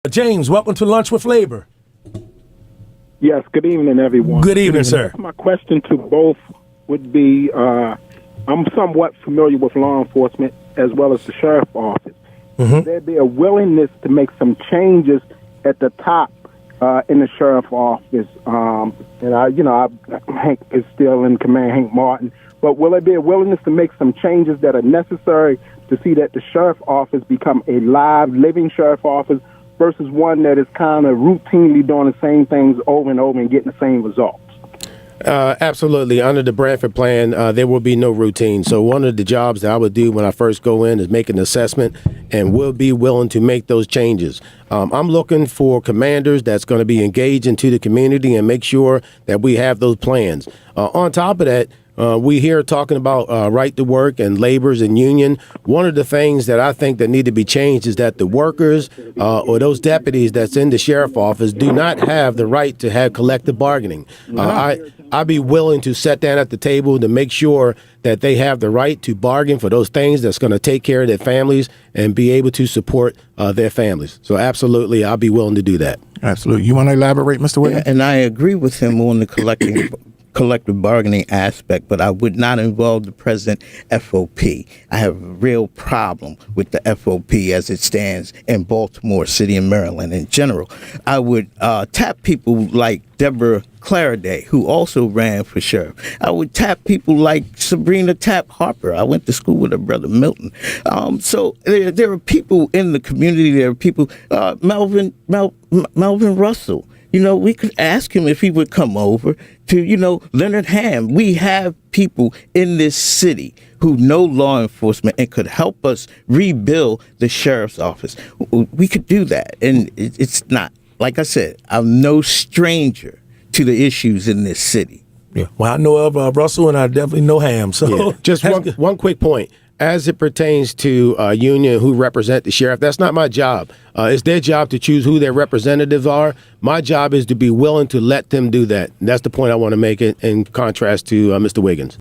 James, welcome to Lunch with Labor. Yes, good evening, everyone. Good evening, sir. My question to both would be, I'm somewhat familiar with law enforcement as well as the sheriff's office. Would there be a willingness to make some changes at the top in the sheriff's office? Hank is still in command, Hank Martin. But will there be a willingness to make some changes that are necessary to see that the sheriff's office become a live, living sheriff's office versus one that is kind of routinely doing the same things over and over and getting the same results? Absolutely. Under the Branford plan, there will be no routine. So one of the jobs that I would do when I first go in is make an assessment, and will be willing to make those changes. I'm looking for commanders that's going to be engaged into the community and make sure that we have those plans. On top of that, we here talking about right to work and laborers and union. One of the things that I think that need to be changed is that the workers or those deputies that's in the sheriff office do not have the right to have collective bargaining. I'd be willing to sit down at the table to make sure that they have the right to bargain for those things that's going to take care of their families and be able to support their families. So absolutely, I'll be willing to do that. Absolutely. You want to elaborate, Mr. Williams? Yeah, and I agree with him on the collective bargaining aspect, but I would not involve the present FOP. I have a real problem with the FOP as it stands in Baltimore City and Maryland in general. I would tap people like Deborah Claraday, who also ran for sheriff. I would tap people like Sabrina Tapp Harper. I went to school with her brother Milton. So there are people in the community. There are people, Melvin Russell. We could ask him if he would come over to, Leonard Ham. We have people in this city who know law enforcement and could help us rebuild the sheriff's office. We could do that. And it's not, like I said, I'm no stranger to the issues in this city. Yeah. Well, I know of Russell, and I definitely know Ham. So yeah. Just one quick point. As it pertains to union who represent the sheriff, that's not my job. It's their job to choose who their representatives are. My job is to be willing to let them do that. And that's the point I want to make in contrast to Mr. Wiggins.